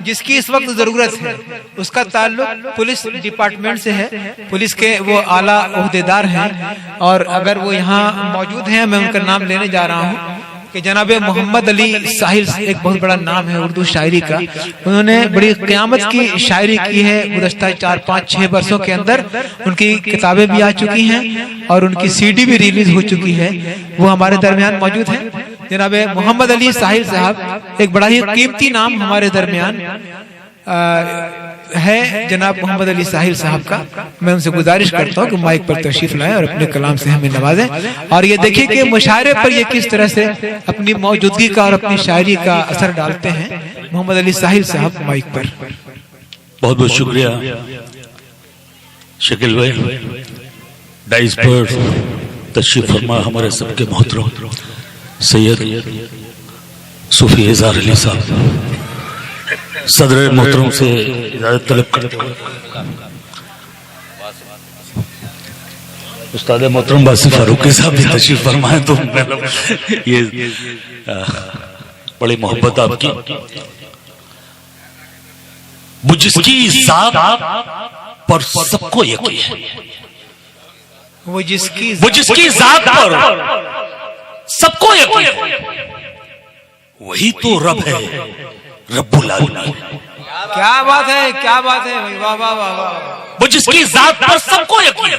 जिसकी इस वक्त जरूरत है उसका ताल्लुक पुलिस डिपार्टमेंट से है। पुलिस के वो आला ओहदेदार हैं और अगर वो यहाँ मौजूद हैं, मैं उनका नाम लेने जा रहा हूँ कि जनाब मोहम्मद अली साहिल, एक बहुत बड़ा नाम है उर्दू शायरी का। उन्होंने बड़ी क़यामत की शायरी की है। गुज़श्ता 4-5-6 वर्षों के अंदर उनकी किताबें भी आ चुकी हैं और उनकी सीडी भी रिलीज हो चुकी है। वो हमारे दरमियान मौजूद हैं। जनाब मोहम्मद अली साहिल साहब, एक बड़ा ही कीमती नाम हमारे दरमियान है जनाब मोहम्मद अली साहिल साहब का। मैं उनसे गुजारिश करता हूँ कि माइक पर तशरीफ लाएं और अपने कलाम से हमें नवाजें। और ये देखिए कि मुशायरे पर ये किस तरह से अपनी मौजूदगी का और अपनी शायरी का असर डालते हैं। मोहम्मद अली साहिल साहब माइक पर। बहुत बहुत शुक्रिया शकील भाई, डाइस पर तशरीफ फरमा हमारे सबके मोहतरम सैयद सूफी इज़हार अली साहब सदर मोहतरम से इजाजत तलब करते हुए उस्ताद मोहतरम बासी फारूकी साहब भी तशरीफ फरमाए। तो ये बड़ी मोहब्बत आपकी। वो जिसकी जात पर सबको यकीन है, वो जिसकी जात पर सबको यकीन है, वही तो रब है, रब्बुल आलमीन। क्या बात है, क्या बात है भाई, वाह वाह वाह वाह। वो जिसकी जात पर सबको यकीन है,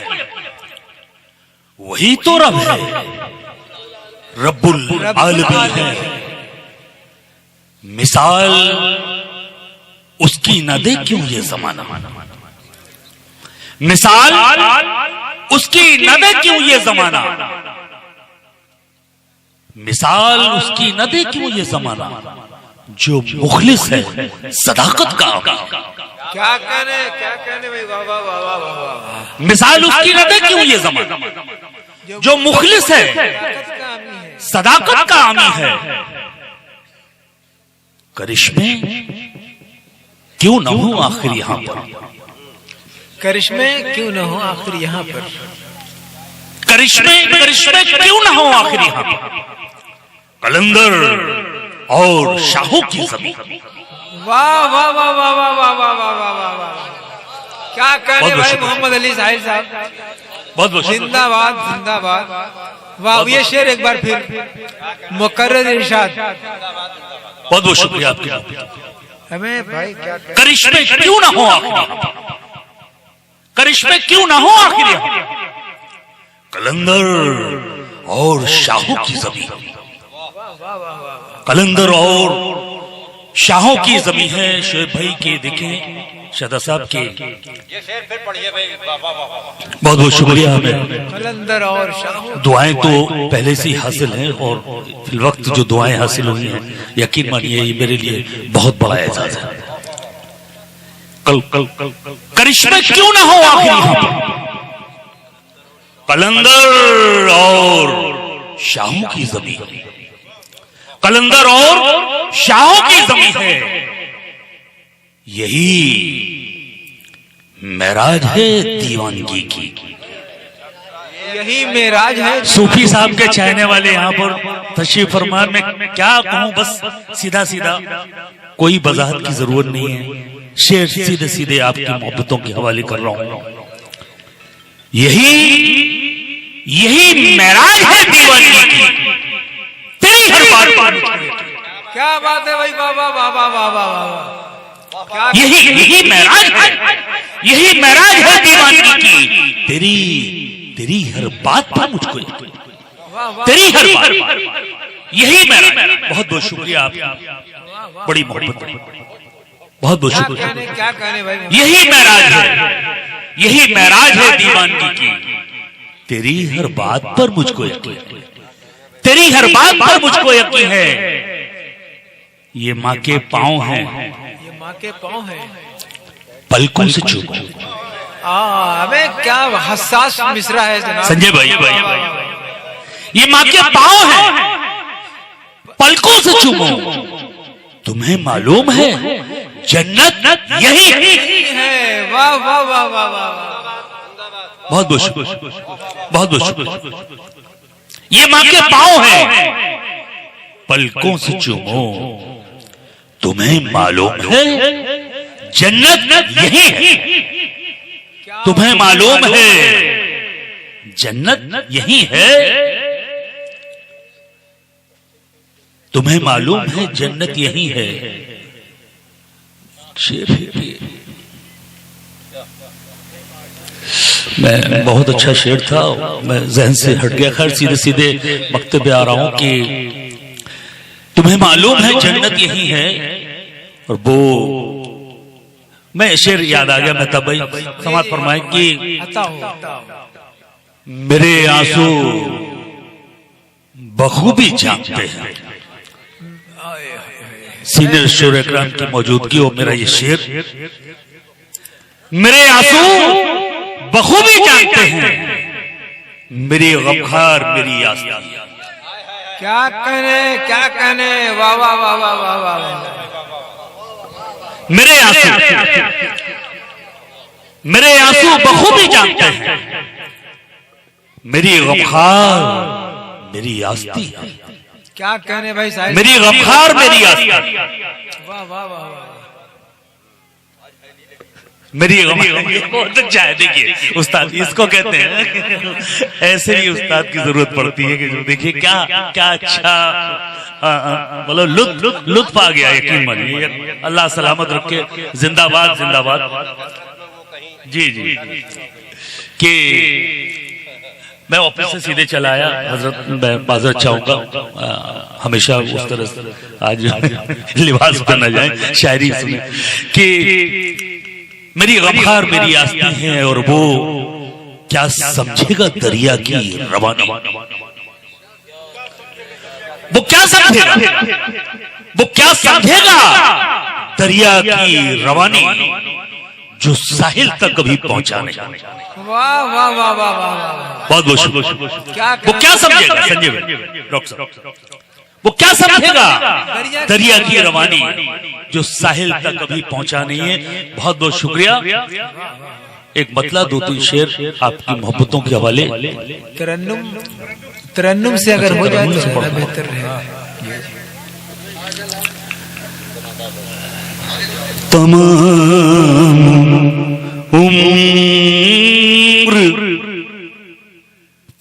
वही तो रब है, रब्बुल आलमीन है। मिसाल उसकी न दे क्यों ये जमाना, मिसाल उसकी न दे क्यों ये जमाना, मिसाल उसकी न दे क्यों ये जमाना। जो मुखलिस है सदाकत का, क्या कहने भाई, वाह वाह वाह वाह वाह। मिसाल उसकी न दे क्यों ये जमाना। जो मुखलिस है सदाकत का आमी है। करिश्मे क्यों न हो आखिर यहाँ पर, करिश्मे क्यों न हो आखिर यहाँ पर, करिश्मे क्यों न हो आखिर यहाँ पर। कलंदर और शाहों की ज़मीन। वाह वाह वाह वाह वाह वाह वाह वाह वाह वाह वाह। क्या कहने भाई मोहम्मद अली साहिल साहब, बहुत बहुत जिंदाबाद जिंदाबाद। वाह, ये शेर एक बार फिर मुकर्रर इरशाद। बहुत बहुत शुक्रिया आपके। हमें भाई क्या करिश्मे क्यों ना हो आखिर, करिश्मे क्यों ना हो आखिर। कलंदर और शाहों की ज़मीन, कलंदर और शाहों की जमीन है। शोएब भाई के देखें, शादा साहब के ये शेर फिर पढ़िए भाई। बहुत बहुत शुक्रिया। हमें कलंदर और शाहों दुआएं तो पहले से ही हासिल हैं और फिल वक्त जो दुआएं हासिल हुई हैं, यकीन मानिए ये मेरे लिए बहुत बड़ा एहसास है। करिश्मे क्यों ना हो आखिर यहाँ पर। कलंदर और शाहों की जमीन, कलंदर और शाहों की जमीन है। यही मेराज है दीवानगी की, यही मेराज है। सूफी साहब के चाहने वाले यहाँ पर तशरीफ फरमा। में क्या कहूं, बस सीधा सीधा, कोई वजाहत की जरूरत नहीं है। शेर सीधे सीधे आपकी मोहब्बतों के हवाले कर रहा हूं। यही मेराज है दीवानगी की, तेरी हर बार। क्या बात है भाई, वाह वाह वाह वाह वाह वाह वाह। यही मेराज है, यही मेराज है दीवानगी की। तेरी हर बात पर मुझको, तेरी हर बात, यही मेराज। बहुत बहुत शुक्रिया आपका, बड़ी मोहब्बत, बहुत बहुत शुक्रिया। क्या कहने भाई, यही मेराज है, यही मेराज है दीवानगी की। तेरी हर बात पर मुझको यकीन, तेरी हर बात पर मुझको यकीन है। ये माँ के पाँव हैं, ये माँ के पाँव हैं, पलकों से चूमो। हमें क्या हसास मिसरा है जनाब संजय भाई, ये माँ के पाँव हैं, पलकों से चूमो। तुम्हें मालूम है जन्नत यही है। वाह वाह वाह वाह वाह। बहुत बहुत शुक्रिया, बहुत बहुत शुक्रिया। ये माँ के पाँव हैं, पलकों से चूमो। तुम्हें मालूम है जन्नत यही है। तुम्हें मालूम है जन्नत यही है। तुम्हें मालूम है जन्नत यही है। मैं बहुत अच्छा शेर था, मैं जहन से हट गया। खैर सीधे सीधे वक्त पे आ रहा हूं कि तुम्हें मालूम है जन्नत यही है। और वो मैं शेर याद आ गया। मैं तब भाई समाज फरमाए कि मेरे आंसू बखूबी जानते हैं। सीनियर शेर इकराम की मौजूदगी और मेरा ये शेर, मेरे आंसू बखूबी जानते हैं मेरी गमखार मेरी आस्था। क्या कहने वाह वाह वाह वाह वाह वाह। मेरे आंसू बखूबी जानते हैं मेरी गमखार मेरी आस्ती। क्या कहने भाई साहब, मेरी गमखार मेरी आस्ती। वाह वाह वाह वाह। मेरी बहुत अच्छा है। देखिए उस्ताद इसको कहते हैं, ऐसे ही उस्ताद की जरूरत पड़ती है कि जो देखिए क्या क्या अच्छा मतलब लुत्फ आ गया। यकीन मानिए, अल्लाह सलामत रखे। जिंदाबाद जिंदाबाद। जी जी कि मैं ऑफिस से सीधे चला आया। हजरत मैं माजरत चाहूंगा, हमेशा उस तरह से आज लिबास पर न जाए, शायरी सुने कि मेरी गमखार मेरी आस्ती है और वो क्या समझेगा दरिया की रवानी। वो क्या समझेगा, वो क्या समझेगा दरिया की रवानी जो साहिल तक कभी पहुंचा नहीं। वाह वाह वाह वाह वाह। बहुत बहुत वो क्या समझेगा संजय भाई, वो क्या समझेगा दरिया की रवानी जो साहिल तक कभी पहुंचा नहीं है। बहुत बहुत शुक्रिया। एक मतला दो तीन शेर आपकी मोहब्बतों के हवाले। तरन्नुम से अगर हो जाए तो बड़ा बेहतर रहेगा। तमाम उम्र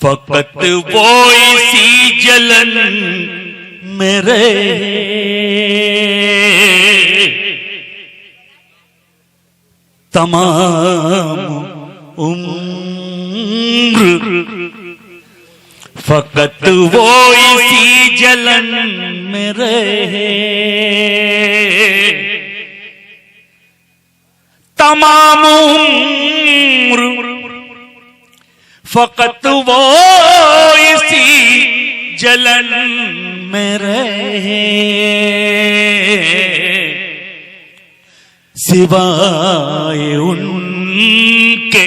फकत वो इसी जलन मेरे, तमाम उम्र फकत वो इसी जलन मेरे, तमाम उम्र फकत वो इसी जलन में रहे, सिवाय उनके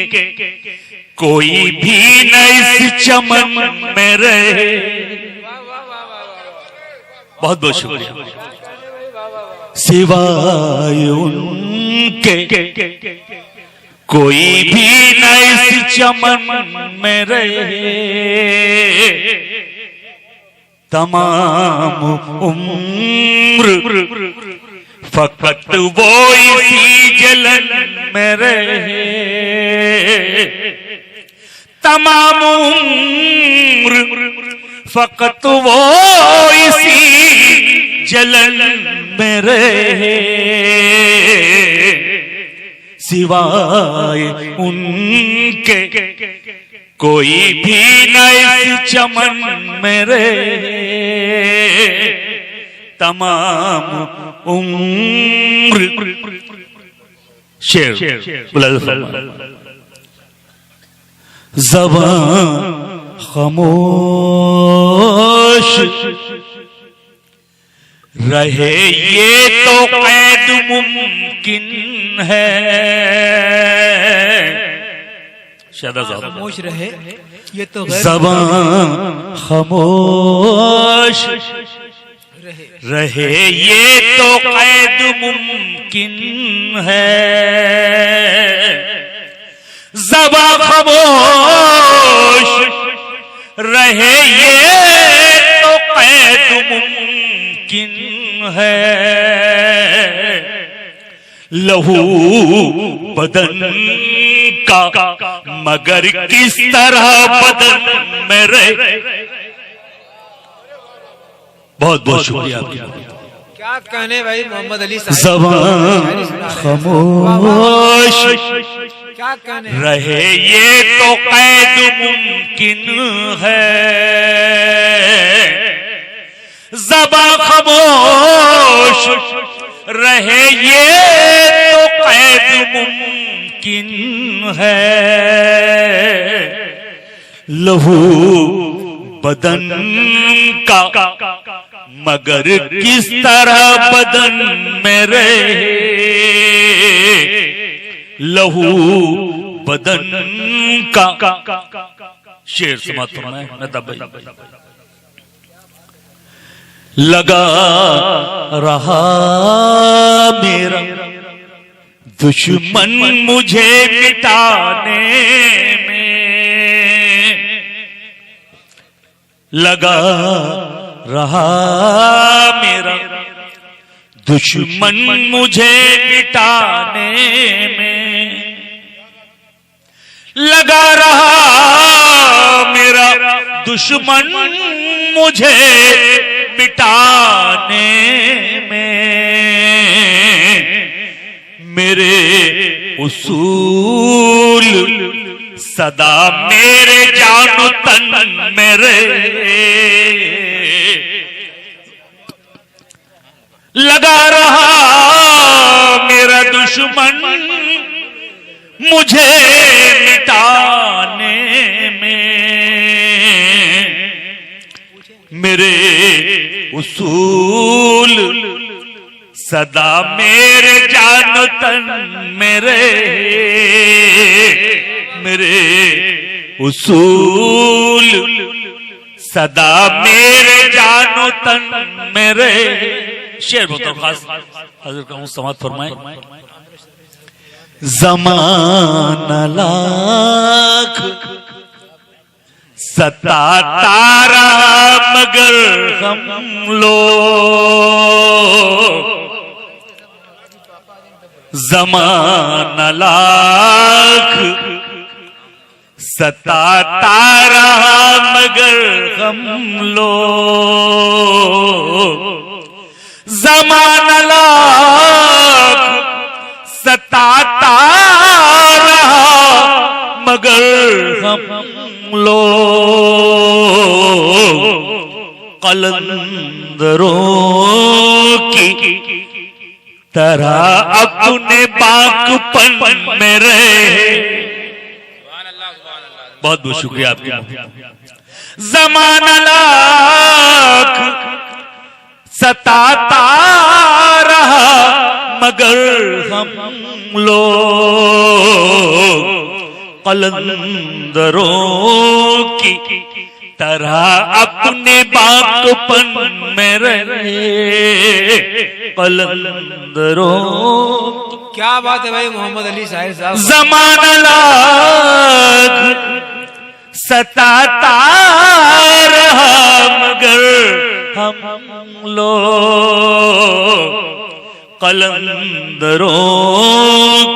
कोई भी न इस चमन में रहे। बहुत बहुत शुक्रिया। सिवाय उनके कोई भी न इस चमन में रहे, तमाम उम्र फकत वो इसी जलन में रहे, तमाम उम्र फकत वो इसी जलन में रहे, सिवाय उनके कोई भी न इस चमन में रहे, तमाम उम्र। शेर ज़बान खामोश रहे ये तो कैद मुमकिन है, खामोश रहे ये तो ज़बान खामोश रहे ये तो कैद मुमकिन है, ज़बान खामोश रहे ये तो कैद मुमकिन है, लहू बदन का मगर किस तरह बदन में रहे। बहुत बहुत शुक्रिया आपका। क्या कहने भाई मोहम्मद अली साहब, ज़बान खामोश क्या कहने रहे ये तो कैद मुमकिन है, ज़बान खामोश रहे ये तो कैद मुमकिन है, लहू बदन का मगर किस तरह बदन में रहे, लहू बदन का। शेर समाप्त फरमाए मेहताब भाई। लगा रहा मेरा दुश्मन मुझे मिटाने में, लगा रहा मेरा दुश्मन मुझे मिटाने में, लगा रहा मेरा दुश्मन मुझे मिटाने में, मेरे उसूल सदा मेरे जानो तन मेरे, लगा रहा मेरा दुश्मन मुझे मिटाने में, मेरे उसूल सदा मेरे जानो तन मेरे, मेरे उसूल सदा मेरे जानो तन मेरे। शेर बहुत खास हज़रत का समात फरमाए। ज़माना लाख सताता रहा मगर हम लोग, ज़माना लाख सताता रहा मगर हम लोग, ज़माना लाख सताता रहा मगर हम लोग, कलंदरों की तरह अपने बाकपन में रहे। बहुत बहुत शुक्रिया आपका। ज़माना लाख सताता रहा मगर हम लोग, कलंदरों की तरह अपने बाकपन में रहे, कलंदरों। क्या बात है भाई मोहम्मद अली साहब। ज़माना लाख सताता रहा मगर हम लोग, कलंदरों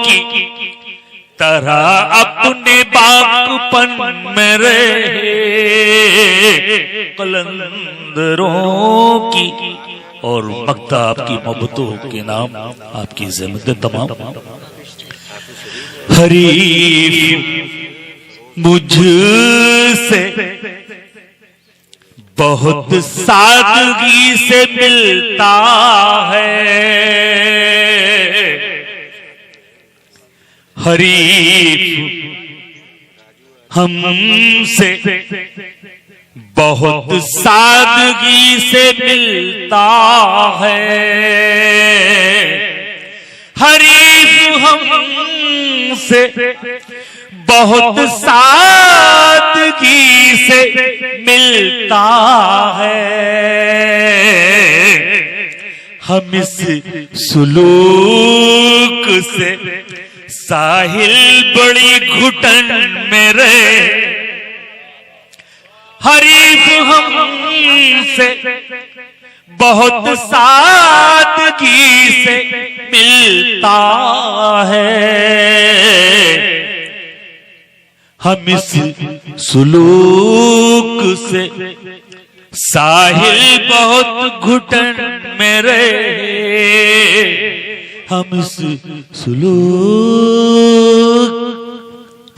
की तरह अपने बाकपन में रहे, कलंदरों की। और मक्ता आपकी मोहब्बतों के नाम आपकी ज़हमतें तमाम। हरीफ मुझसे बहुत सादगी से मिलता है, हरीफ हमसे बहुत सादगी से मिलता है, हरीफ हमसे बहुत सादगी से मिलता है, हम इस सुलूक से साहिल बड़ी घुटन में रहे, हरीफ हमसे बहुत सादगी से मिलता है। हम इस सुलूक से साहिल बहुत घुटन में रहे, हम इस सुलूक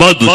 बहुत